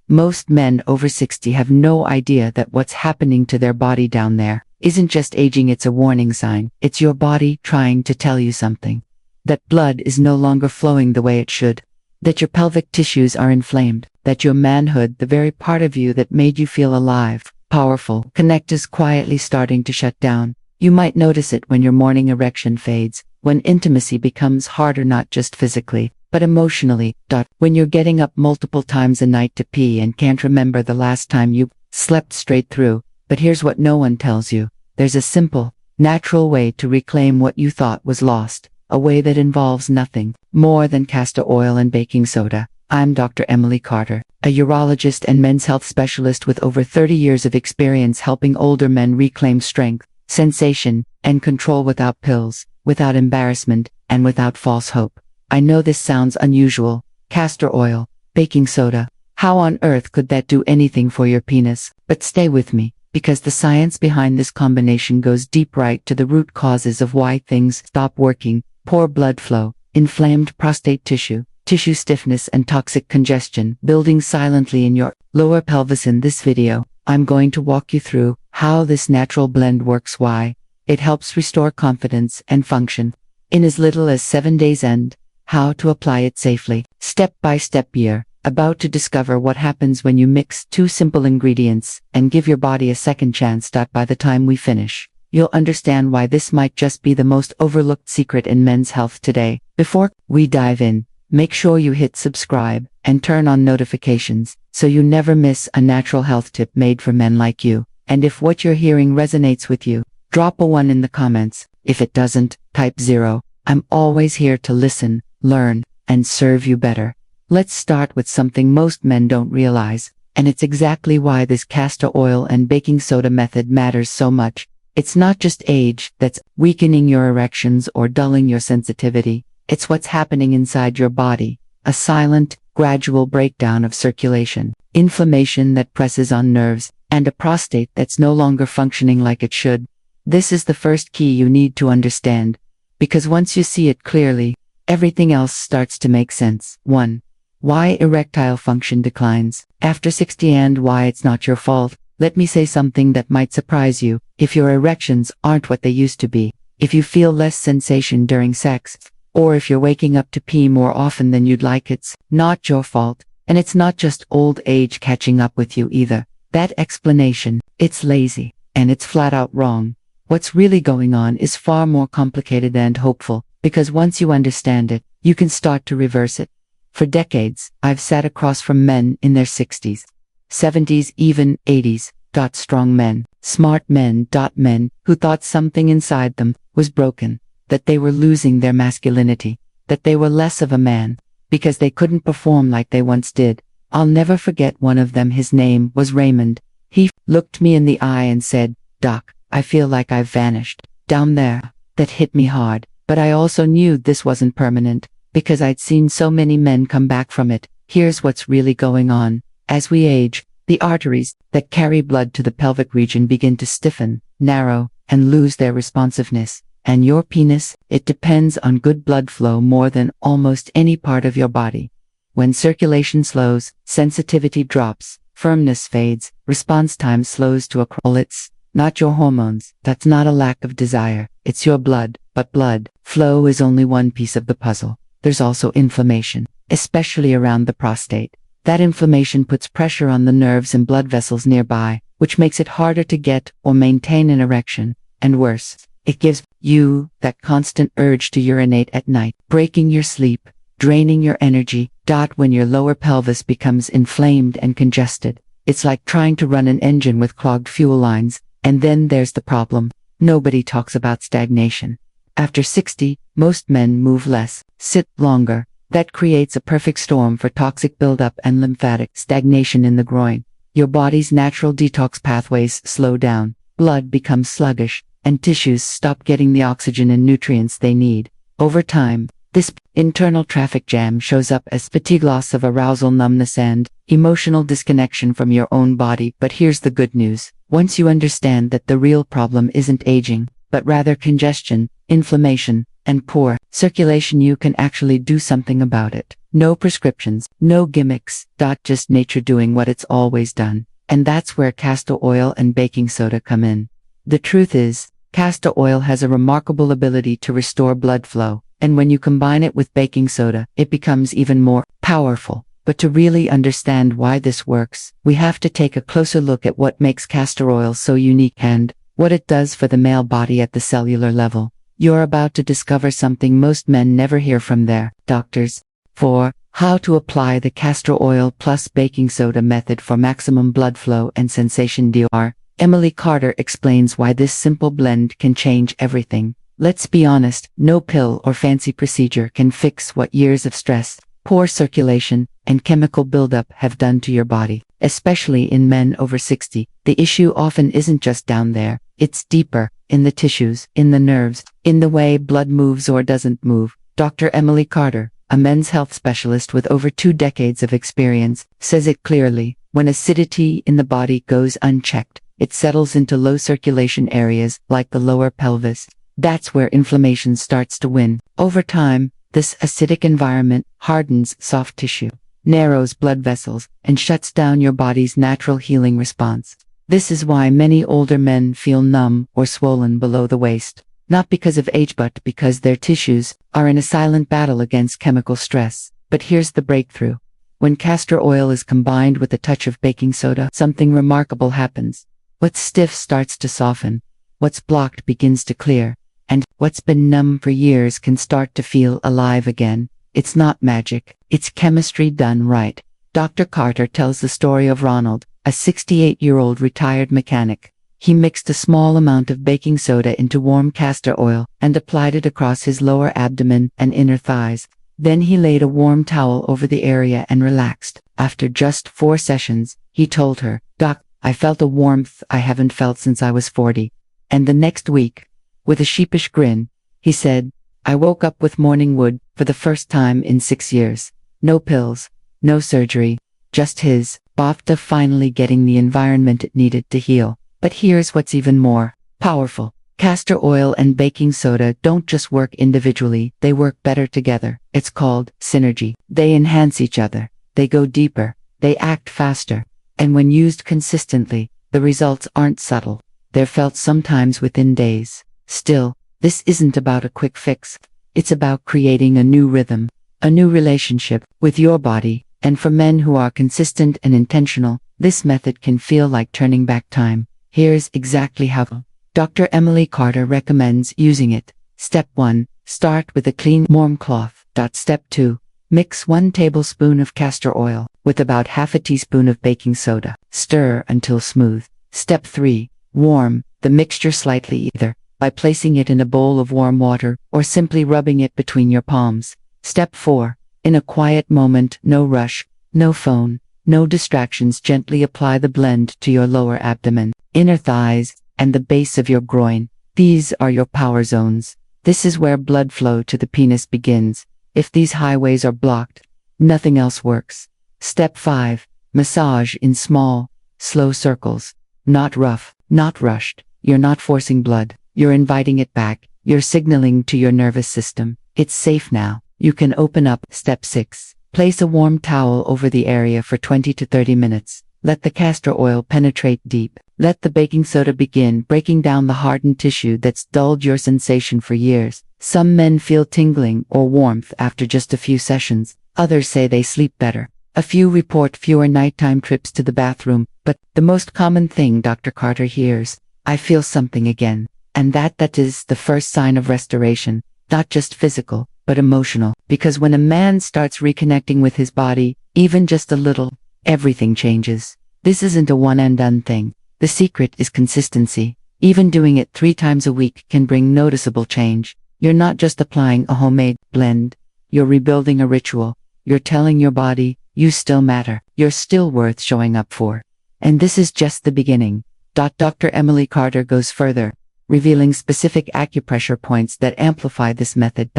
Most men over 60 have no idea that what's happening to their body down there isn't just aging, it's a warning sign. It's your body trying to tell you something. That blood is no longer flowing the way it should. That your pelvic tissues are inflamed. That your manhood, the very part of you that made you feel alive, powerful, is quietly starting to shut down. You might notice it when your morning erection fades, when intimacy becomes harder not just physically, but emotionally. When you're getting up multiple times a night to pee and can't remember the last time you slept straight through. But here's what no one tells you. There's a simple, natural way to reclaim what you thought was lost, a way that involves nothing more than castor oil and baking soda. I'm Dr. Emily Carter, a urologist and men's health specialist with over 30 years of experience helping older men reclaim strength, sensation, and control without pills, without embarrassment, and without false hope. I know this sounds unusual. Castor oil, baking soda. How on earth could that do anything for your penis? But stay with me, because the science behind this combination goes deep right to the root causes of why things stop working: poor blood flow, inflamed prostate tissue, tissue stiffness, and toxic congestion building silently in your lower pelvis. In this video, I'm going to walk you through how this natural blend works, why it helps restore confidence and function in as little as 7 days, and how to apply it safely, step by step. You're about to discover what happens when you mix two simple ingredients and give your body a second chance. By the time we finish, you'll understand why this might just be the most overlooked secret in men's health today. Before we dive in, make sure you hit subscribe and turn on notifications so you never miss a natural health tip made for men like you. And if what you're hearing resonates with you, drop a 1 in the comments. If it doesn't, type 0. I'm always here to listen, learn, and serve you better. Let's start with something most men don't realize, and it's exactly why this castor oil and baking soda method matters so much. It's not just age that's weakening your erections or dulling your sensitivity. It's what's happening inside your body, a silent, gradual breakdown of circulation, inflammation that presses on nerves, and a prostate that's no longer functioning like it should. This is the first key you need to understand, because once you see it clearly, everything else starts to make sense. 1. Why erectile function declines after 60 and why it's not your fault. Let me say something that might surprise you. If your erections aren't what they used to be, if you feel less sensation during sex, or if you're waking up to pee more often than you'd like, it's not your fault. And it's not just old age catching up with you either. That explanation, it's lazy, and it's flat out wrong. What's really going on is far more complicated and hopeful, because once you understand it, you can start to reverse it. For decades, I've sat across from men in their 60s, 70s, even 80s, strong men, smart men, men who thought something inside them was broken, that they were losing their masculinity, that they were less of a man, because they couldn't perform like they once did. I'll never forget one of them. His name was Raymond. He looked me in the eye and said, "Doc, I feel like I've vanished down there." That hit me hard, but I also knew this wasn't permanent, because I'd seen so many men come back from it. Here's what's really going on. As we age, the arteries that carry blood to the pelvic region begin to stiffen, narrow, and lose their responsiveness. And your penis, it depends on good blood flow more than almost any part of your body. When circulation slows, sensitivity drops, firmness fades, response time slows to a crawl. It's not your hormones. That's not a lack of desire. It's your blood. But blood flow is only one piece of the puzzle. There's also inflammation, especially around the prostate. That inflammation puts pressure on the nerves and blood vessels nearby, which makes it harder to get or maintain an erection. And worse, it gives you that constant urge to urinate at night, breaking your sleep, draining your energy. When your lower pelvis becomes inflamed and congested, it's like trying to run an engine with clogged fuel lines. And then there's the problem. Nobody talks about stagnation. After 60, most men move less, sit longer. That creates a perfect storm for toxic buildup and lymphatic stagnation in the groin. Your body's natural detox pathways slow down, blood becomes sluggish, and tissues stop getting the oxygen and nutrients they need. Over time, this internal traffic jam shows up as fatigue, loss of arousal, numbness, and emotional disconnection from your own body. But here's the good news. Once you understand that the real problem isn't aging, but rather congestion, inflammation, and poor circulation, you can actually do something about it. No prescriptions, no gimmicks, just nature doing what it's always done. And that's where castor oil and baking soda come in. The truth is, castor oil has a remarkable ability to restore blood flow, and when you combine it with baking soda, it becomes even more powerful. But to really understand why this works, we have to take a closer look at what makes castor oil so unique and what it does for the male body at the cellular level. You're about to discover something most men never hear from their doctors. 4. How to apply the castor oil plus baking soda method for maximum blood flow and sensation. Dr. Emily Carter explains why this simple blend can change everything. Let's be honest, no pill or fancy procedure can fix what years of stress, poor circulation, and chemical buildup have done to your body. Especially in men over 60, the issue often isn't just down there, it's deeper, in the tissues, in the nerves, in the way blood moves or doesn't move. Dr. Emily Carter, a men's health specialist with over 2 decades of experience, says it clearly. When acidity in the body goes unchecked, it settles into low circulation areas like the lower pelvis. That's where inflammation starts to win. Over time, this acidic environment hardens soft tissue, narrows blood vessels, and shuts down your body's natural healing response. This is why many older men feel numb or swollen below the waist, not because of age but because their tissues are in a silent battle against chemical stress. But here's the breakthrough. When castor oil is combined with a touch of baking soda, something remarkable happens. What's stiff starts to soften, what's blocked begins to clear, and what's been numb for years can start to feel alive again. It's not magic, it's chemistry done right. Dr. Carter tells the story of Ronald, a 68-year-old retired mechanic. He mixed a small amount of baking soda into warm castor oil and applied it across his lower abdomen and inner thighs. Then he laid a warm towel over the area and relaxed. After just 4 sessions, he told her, "Doc, I felt a warmth I haven't felt since I was 40. And the next week, with a sheepish grin, he said, I woke up with morning wood for the first time in 6 years. No pills, no surgery, just his BAFTA finally getting the environment it needed to heal." But here's what's even more powerful. Castor oil and baking soda don't just work individually, they work better together. It's called synergy. They enhance each other. They go deeper. They act faster. And when used consistently, the results aren't subtle. They're felt sometimes within days. Still, this isn't about a quick fix. It's about creating a new rhythm, a new relationship with your body. And for men who are consistent and intentional, this method can feel like turning back time. Here's exactly how. Dr. Emily Carter recommends using it. Step 1. Start with a clean, warm cloth. Step 2. Mix 1 tablespoon of castor oil with about half a teaspoon of baking soda. Stir until smooth. Step 3. Warm the mixture slightly, either by placing it in a bowl of warm water or simply rubbing it between your palms. Step 4. In a quiet moment, no rush, no phone, no distractions, gently apply the blend to your lower abdomen, inner thighs, and the base of your groin. These are your power zones. This is where blood flow to the penis begins. If these highways are blocked, nothing else works. Step 5. Massage in small, slow circles. Not rough, not rushed. You're not forcing blood. You're inviting it back. You're signaling to your nervous system, it's safe now. You can open up. Step 6. Place a warm towel over the area for 20 to 30 minutes. Let the castor oil penetrate deep. Let the baking soda begin breaking down the hardened tissue that's dulled your sensation for years. Some men feel tingling or warmth after just a few sessions. Others say they sleep better. A few report fewer nighttime trips to the bathroom. But the most common thing Dr. Carter hears, "I feel something again." And that is the first sign of restoration, not just physical, but emotional. Because when a man starts reconnecting with his body, even just a little, everything changes. This isn't a one-and-done thing. The secret is consistency. Even doing it 3 times a week can bring noticeable change. You're not just applying a homemade blend. You're rebuilding a ritual. You're telling your body, you still matter. You're still worth showing up for. And this is just the beginning. Dr. Emily Carter goes further, revealing specific acupressure points that amplify this method.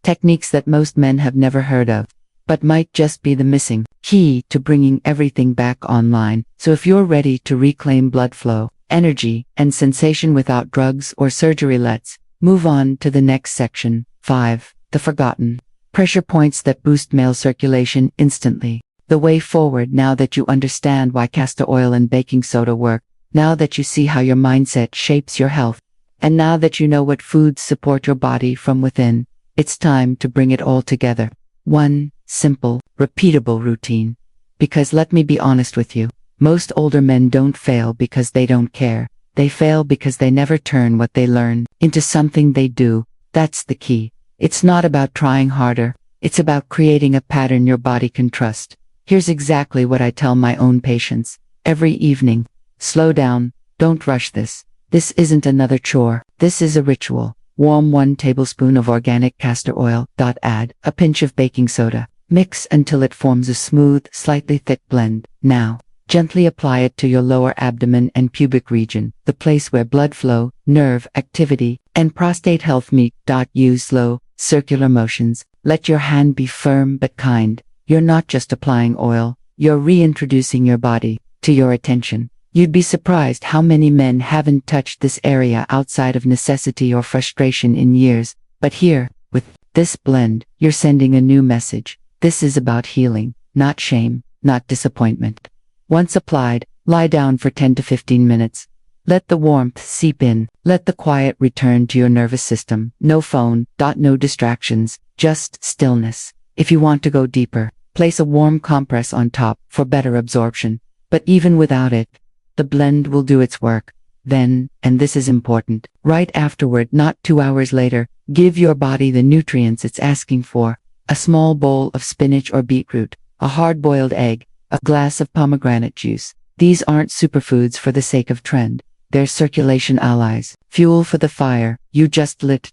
Techniques that most men have never heard of, but might just be the missing key to bringing everything back online. So if you're ready to reclaim blood flow, energy, and sensation without drugs or surgery, let's move on to the next section. 5. The forgotten Pressure points that boost male circulation instantly. The way forward now that you understand why castor oil and baking soda work, now that you see how your mindset shapes your health, and now that you know what foods support your body from within, it's time to bring it all together. One simple, repeatable routine. Because let me be honest with you, most older men don't fail because they don't care. They fail because they never turn what they learn into something they do. That's the key. It's not about trying harder. It's about creating a pattern your body can trust. Here's exactly what I tell my own patients every evening. Slow down. Don't rush this. This isn't another chore. This is a ritual. Warm 1 tablespoon of organic castor oil. Add a pinch of baking soda. Mix until it forms a smooth, slightly thick blend. Now, gently apply it to your lower abdomen and pubic region, the place where blood flow, nerve activity, and prostate health meet. Use slow, circular motions. Let your hand be firm but kind. You're not just applying oil, you're reintroducing your body to your attention. You'd be surprised how many men haven't touched this area outside of necessity or frustration in years. But here, with this blend, you're sending a new message. This is about healing, not shame, not disappointment. Once applied, lie down for 10 to 15 minutes. Let the warmth seep in. Let the quiet return to your nervous system. No phone, no distractions, just stillness. If you want to go deeper, place a warm compress on top for better absorption. But even without it, the blend will do its work. Then, and this is important, right afterward, not 2 hours later, give your body the nutrients it's asking for. A small bowl of spinach or beetroot, a hard-boiled egg, a glass of pomegranate juice. These aren't superfoods for the sake of trend. They're circulation allies, fuel for the fire you just lit.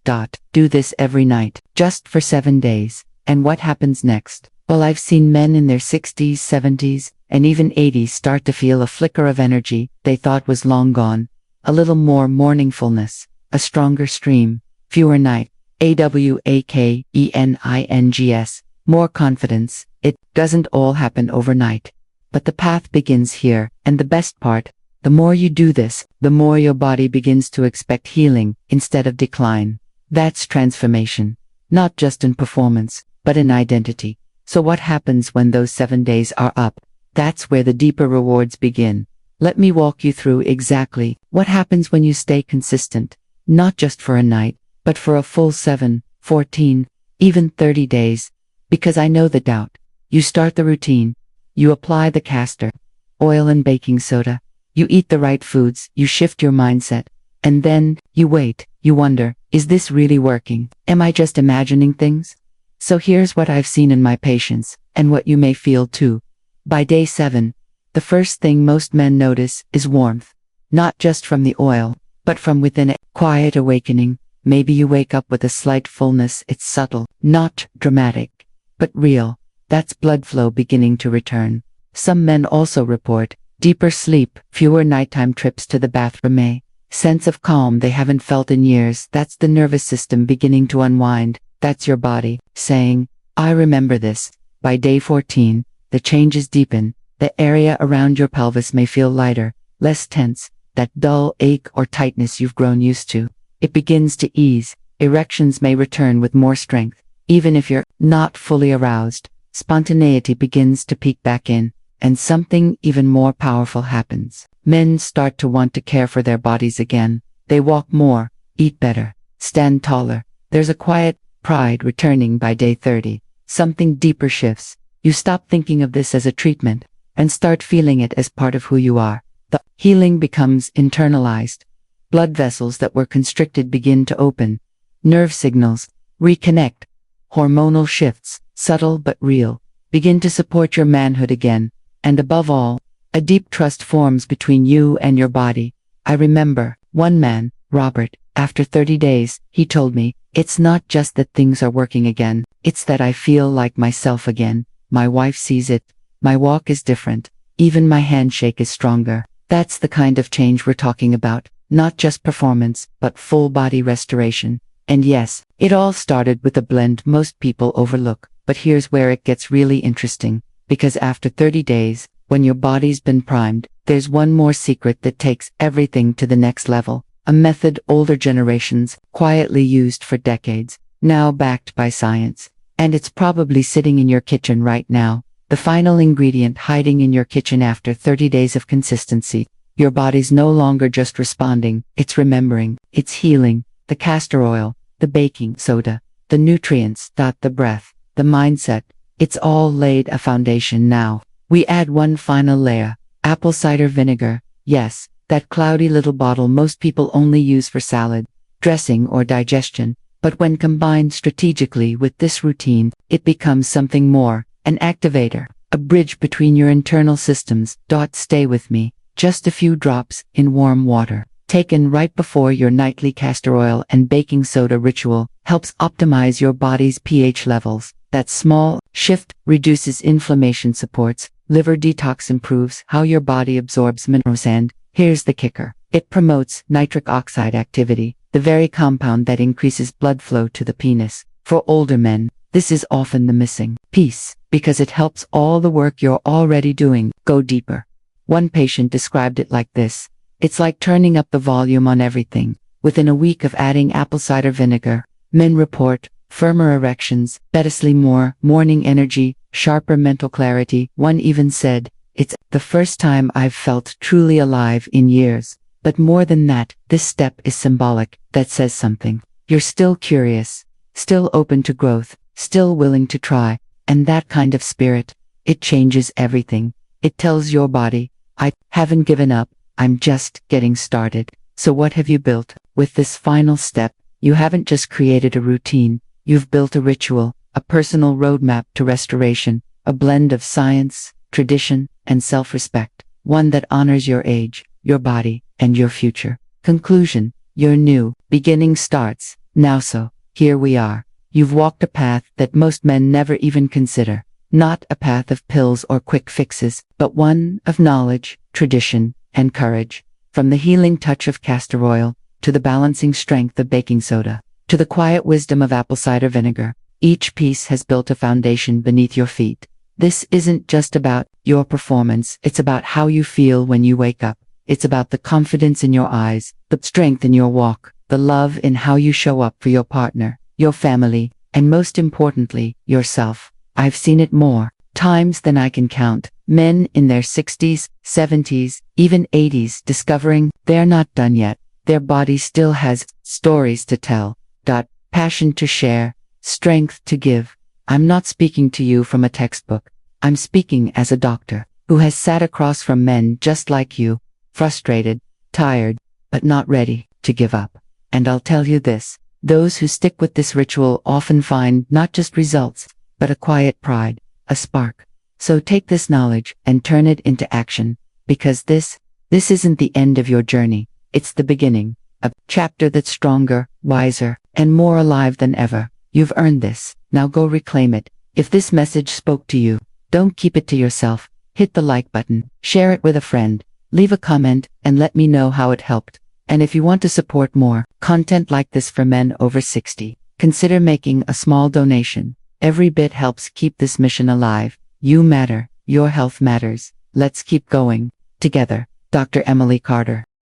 Do this every night, just for 7 days. And what happens next? Well, I've seen men in their 60s, 70s, and even 80s start to feel a flicker of energy they thought was long gone. A little more morningfulness, a stronger stream, fewer night, AWAKENINGS, more confidence. It doesn't all happen overnight. But the path begins here, and the best part, the more you do this, the more your body begins to expect healing instead of decline. That's transformation, not just in performance, but in identity. So what happens when those 7 days are up? That's where the deeper rewards begin. Let me walk you through exactly what happens when you stay consistent, not just for a night, but for a full 7, 14, even 30 days. Because I know the doubt. You start the routine. You apply the castor oil and baking soda. You eat the right foods. You shift your mindset. And then, you wait. You wonder, is this really working? Am I just imagining things? So here's what I've seen in my patients, and what you may feel too. By day 7, the first thing most men notice is warmth. Not just from the oil, but from within. A quiet awakening. Maybe you wake up with a slight fullness. It's subtle, not dramatic, but real. That's blood flow beginning to return. Some men also report deeper sleep, fewer nighttime trips to the bathroom, a sense of calm they haven't felt in years. That's the nervous system beginning to unwind. That's your body saying, I remember this. By day 14, the changes deepen. The area around your pelvis may feel lighter, less tense, that dull ache or tightness you've grown used to. It begins to ease. Erections may return with more strength. Even if you're not fully aroused, spontaneity begins to peek back in, and something even more powerful happens. Men start to want to care for their bodies again. They walk more, eat better, stand taller. There's a quiet pride returning by day 30. Something deeper shifts. You stop thinking of this as a treatment, and start feeling it as part of who you are. The healing becomes internalized. Blood vessels that were constricted begin to open. Nerve signals reconnect. Hormonal shifts, subtle but real, begin to support your manhood again. And above all, a deep trust forms between you and your body. I remember one man, Robert, after 30 days, he told me, it's not just that things are working again, it's that I feel like myself again. My wife sees it. My walk is different. Even my handshake is stronger. That's the kind of change we're talking about. Not just performance, but full body restoration. And yes, it all started with a blend most people overlook. But here's where it gets really interesting. Because after 30 days, when your body's been primed, there's one more secret that takes everything to the next level. A method older generations quietly used for decades, now backed by science. And it's probably sitting in your kitchen right now, the final ingredient hiding in your kitchen after 30 days of consistency. Your body's no longer just responding, it's remembering, it's healing. The castor oil, the baking soda, the nutrients, the breath, the mindset, it's all laid a foundation now. We add one final layer, apple cider vinegar. Yes, that cloudy little bottle most people only use for salad, dressing or digestion. But when combined strategically with this routine, it becomes something more, an activator, a bridge between your internal systems. Stay with me, just a few drops in warm water, taken right before your nightly castor oil and baking soda ritual, helps optimize your body's pH levels. That small shift reduces inflammation, supports liver detox, improves how your body absorbs minerals, and here's the kicker. It promotes nitric oxide activity, the very compound that increases blood flow to the penis. For older men, this is often the missing piece, because it helps all the work you're already doing go deeper. One patient described it like this: it's like turning up the volume on everything. Within a week of adding apple cider vinegar, men report firmer erections, better sleep, more morning energy, sharper mental clarity. One even said, "It's the first time I've felt truly alive in years." But more than that, this step is symbolic. That says something. You're still curious, still open to growth, still willing to try, and that kind of spirit, it changes everything. It tells your body, I haven't given up, I'm just getting started. So what have you built? With this final step, you haven't just created a routine, you've built a ritual, a personal roadmap to restoration, a blend of science, tradition, and self-respect, one that honors your age, your body, and your future. Conclusion: your new beginning starts now. So, here we are. You've walked a path that most men never even consider. Not a path of pills or quick fixes, but one of knowledge, tradition, and courage. From the healing touch of castor oil, to the balancing strength of baking soda, to the quiet wisdom of apple cider vinegar, each piece has built a foundation beneath your feet. This isn't just about your performance, it's about how you feel when you wake up. It's about the confidence in your eyes, the strength in your walk, the love in how you show up for your partner, your family, and most importantly, yourself. I've seen it more times than I can count. Men in their 60s, 70s, even 80s discovering they're not done yet. Their body still has stories to tell, passion to share, strength to give. I'm not speaking to you from a textbook. I'm speaking as a doctor who has sat across from men just like you, frustrated, tired, but not ready to give up. And I'll tell you this, those who stick with this ritual often find not just results, but a quiet pride, a spark. So take this knowledge and turn it into action, because this isn't the end of your journey, it's the beginning, a chapter that's stronger, wiser, and more alive than ever. You've earned this, now go reclaim it. If this message spoke to you, don't keep it to yourself. Hit the like button, share it with a friend, leave a comment, and let me know how it helped. And if you want to support more content like this for men over 60, consider making a small donation. Every bit helps keep this mission alive. You matter, your health matters. Let's keep going together. Dr. Emily Carter.